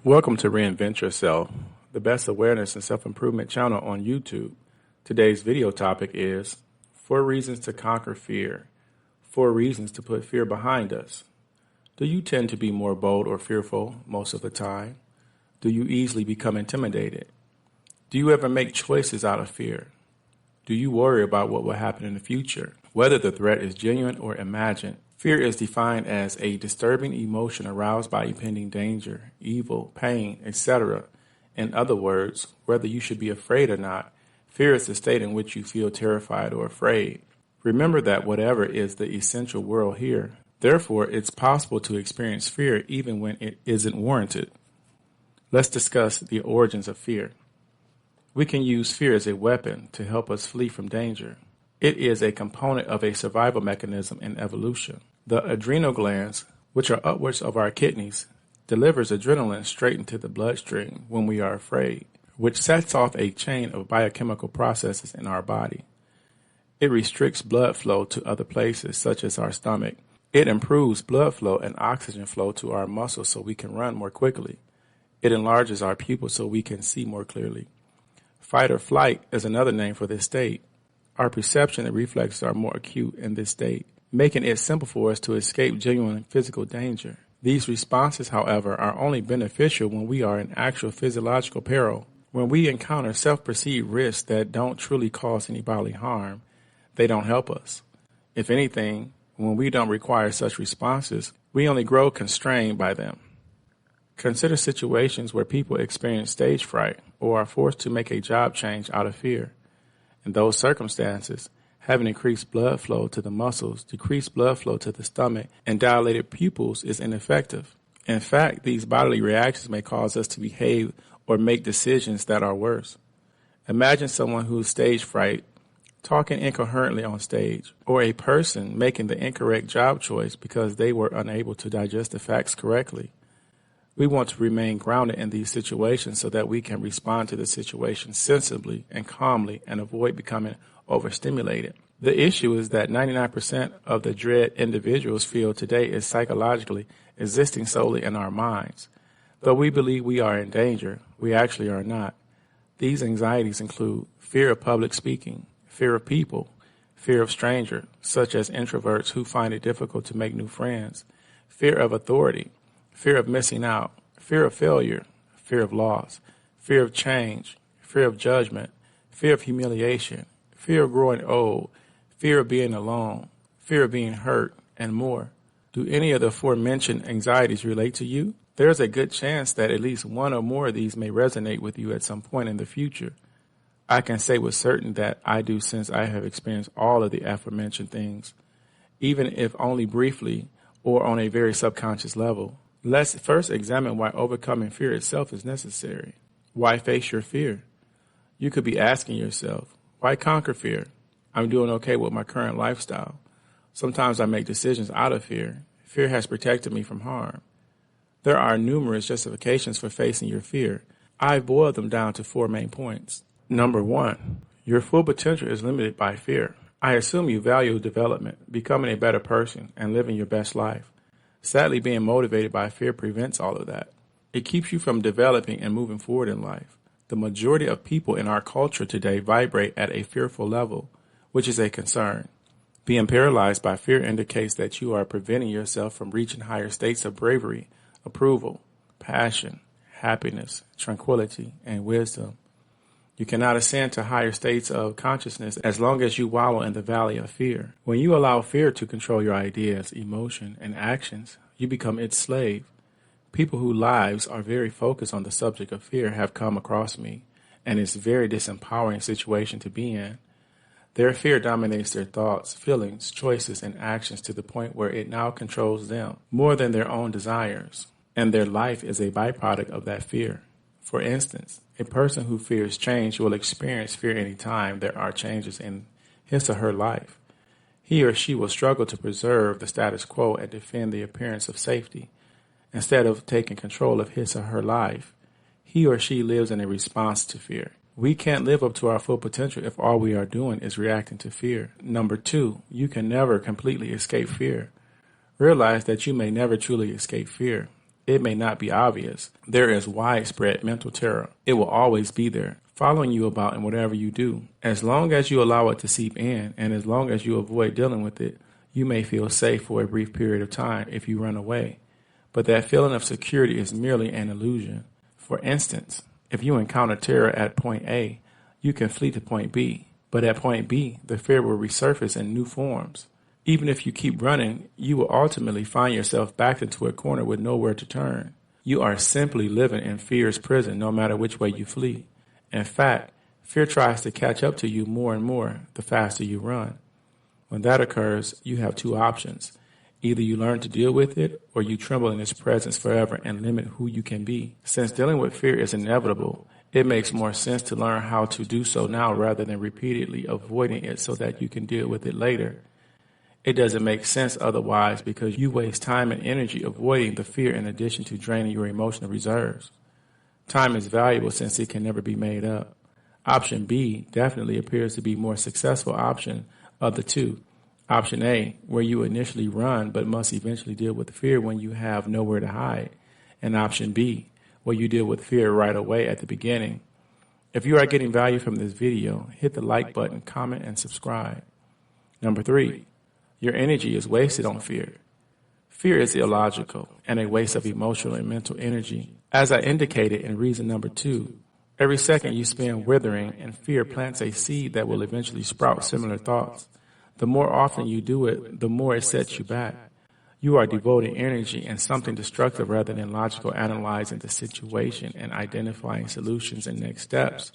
Welcome to Reinvent Yourself, the best awareness and self-improvement channel on YouTube. Today's video topic is 4 reasons to conquer fear, 4 reasons to put fear behind us. Do you tend to be more bold or fearful most of the time? Do you easily become intimidated? Do you ever make choices out of fear? Do you worry about what will happen in the future, whether the threat is genuine or imagined? Fear is defined as a disturbing emotion aroused by impending danger, evil, pain, etc. In other words, whether you should be afraid or not, fear is the state in which you feel terrified or afraid. Remember that whatever is the essential world here. Therefore, it's possible to experience fear even when it isn't warranted. Let's discuss the origins of fear. We can use fear as a weapon to help us flee from danger. It is a component of a survival mechanism in evolution. The adrenal glands, which are upwards of our kidneys, delivers adrenaline straight into the bloodstream when we are afraid, which sets off a chain of biochemical processes in our body. It restricts blood flow to other places, such as our stomach. It improves blood flow and oxygen flow to our muscles so we can run more quickly. It enlarges our pupils so we can see more clearly. Fight or flight is another name for this state. Our perception and reflexes are more acute in this state, making it simple for us to escape genuine physical danger. These responses, however, are only beneficial when we are in actual physiological peril. When we encounter self-perceived risks that don't truly cause any bodily harm, they don't help us. If anything, when we don't require such responses, we only grow constrained by them. Consider situations where people experience stage fright or are forced to make a job change out of fear. In those circumstances, having increased blood flow to the muscles, decreased blood flow to the stomach, and dilated pupils is ineffective. In fact, these bodily reactions may cause us to behave or make decisions that are worse. Imagine someone who's stage fright talking incoherently on stage, or a person making the incorrect job choice because they were unable to digest the facts correctly. We want to remain grounded in these situations so that we can respond to the situation sensibly and calmly and avoid becoming overstimulated. The issue is that 99% of the dread individuals feel today is psychologically existing solely in our minds. Though we believe we are in danger, we actually are not. These anxieties include fear of public speaking, fear of people, fear of strangers, such as introverts who find it difficult to make new friends, fear of authority, fear of missing out, fear of failure, fear of loss, fear of change, fear of judgment, fear of humiliation, fear of growing old, fear of being alone, fear of being hurt, and more. Do any of the aforementioned anxieties relate to you? There's a good chance that at least one or more of these may resonate with you at some point in the future. I can say with certainty that I do, since I have experienced all of the aforementioned things, even if only briefly or on a very subconscious level. Let's first examine why overcoming fear itself is necessary. Why face your fear? You could be asking yourself, why conquer fear? I'm doing okay with my current lifestyle. Sometimes I make decisions out of fear. Fear has protected me from harm. There are numerous justifications for facing your fear. I boiled them down to 4 main points. Number 1, your full potential is limited by fear. I assume you value development, becoming a better person, and living your best life. Sadly, being motivated by fear prevents all of that. It keeps you from developing and moving forward in life. The majority of people in our culture today vibrate at a fearful level, which is a concern. Being paralyzed by fear indicates that you are preventing yourself from reaching higher states of bravery, approval, passion, happiness, tranquility, and wisdom. You cannot ascend to higher states of consciousness as long as you wallow in the valley of fear. When you allow fear to control your ideas, emotion, and actions, you become its slave. People whose lives are very focused on the subject of fear have come across me, and it's a very disempowering situation to be in. Their fear dominates their thoughts, feelings, choices, and actions to the point where it now controls them more than their own desires, and their life is a byproduct of that fear. For instance, a person who fears change will experience fear any time there are changes in his or her life. He or she will struggle to preserve the status quo and defend the appearance of safety. Instead of taking control of his or her life, he or she lives in a response to fear. We can't live up to our full potential if all we are doing is reacting to fear. Number 2, you can never completely escape fear. Realize that you may never truly escape fear. It may not be obvious. There is widespread mental terror. It will always be there, following you about in whatever you do. As long as you allow it to seep in, and as long as you avoid dealing with it, you may feel safe for a brief period of time if you run away. But that feeling of security is merely an illusion. For instance, if you encounter terror at point A, you can flee to point B. But at point B, the fear will resurface in new forms. Even if you keep running, you will ultimately find yourself backed into a corner with nowhere to turn. You are simply living in fear's prison no matter which way you flee. In fact, fear tries to catch up to you more and more the faster you run. When that occurs, you have two options. Either you learn to deal with it, or you tremble in its presence forever and limit who you can be. Since dealing with fear is inevitable, it makes more sense to learn how to do so now rather than repeatedly avoiding it so that you can deal with it later. It doesn't make sense otherwise because you waste time and energy avoiding the fear in addition to draining your emotional reserves. Time is valuable since it can never be made up. Option B definitely appears to be the more successful option of the two. Option A, where you initially run but must eventually deal with fear when you have nowhere to hide. And option B, where you deal with fear right away at the beginning. If you are getting value from this video, hit the like button, comment, and subscribe. Number 3, your energy is wasted on fear. Fear is illogical and a waste of emotional and mental energy. As I indicated in reason number 2, every second you spend withering and fear plants a seed that will eventually sprout similar thoughts. The more often you do it, the more it sets you back. You are devoting energy in something destructive rather than logical analyzing the situation and identifying solutions and next steps.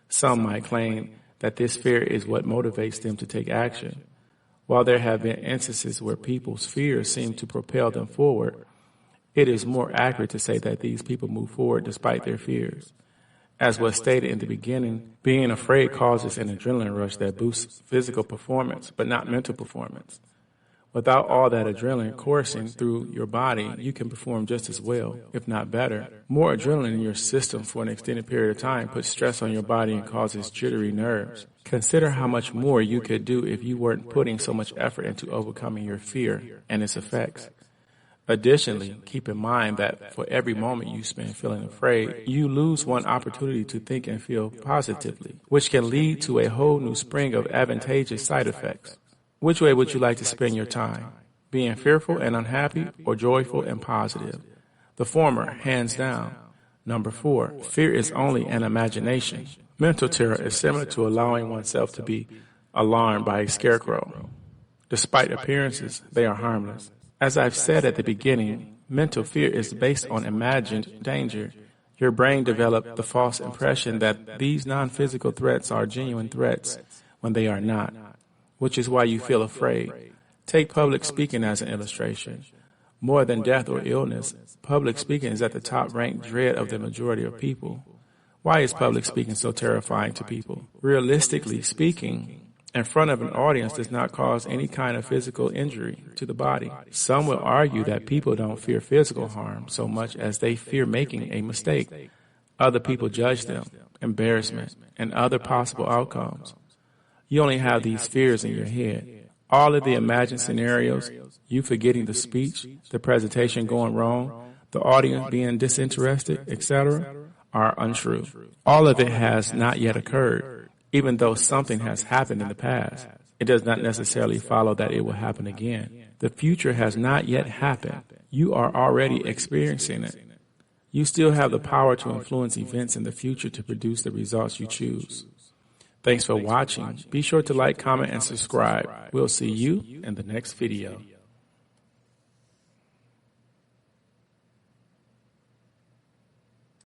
Some might claim that this fear is what motivates them to take action. While there have been instances where people's fears seem to propel them forward, it is more accurate to say that these people move forward despite their fears. As was stated in the beginning, being afraid causes an adrenaline rush that boosts physical performance, but not mental performance. Without all that adrenaline coursing through your body, you can perform just as well, if not better. More adrenaline in your system for an extended period of time puts stress on your body and causes jittery nerves. Consider how much more you could do if you weren't putting so much effort into overcoming your fear and its effects. Additionally, keep in mind that for every moment you spend feeling afraid, you lose one opportunity to think and feel positively, which can lead to a whole new spring of advantageous side effects. Which way would you like to spend your time? Being fearful and unhappy or joyful and positive? The former, hands down. Number 4, fear is only an imagination. Mental terror is similar to allowing oneself to be alarmed by a scarecrow. Despite appearances, they are harmless. As I've said at the beginning, mental fear is based on imagined danger. Your brain developed the false impression that these non-physical threats are genuine threats when they are not, which is why you feel afraid. Take public speaking as an illustration. More than death or illness, public speaking is at the top-ranked dread of the majority of people. Why is public speaking so terrifying to people? Realistically speaking, in front of an audience does not cause any kind of physical injury to the body. Some will argue that people don't fear physical harm so much as they fear making a mistake. Other people judge them, embarrassment, and other possible outcomes. You only have these fears in your head. All of the imagined scenarios, you forgetting the speech, the presentation going wrong, the audience being disinterested, etc., are untrue. All of it has not yet occurred. Even though something has happened in the past, it does not necessarily follow that it will happen again. The future has not yet happened. You are already experiencing it. You still have the power to influence events in the future to produce the results you choose. Thanks for watching. Be sure to like, comment, and subscribe. We'll see you in the next video.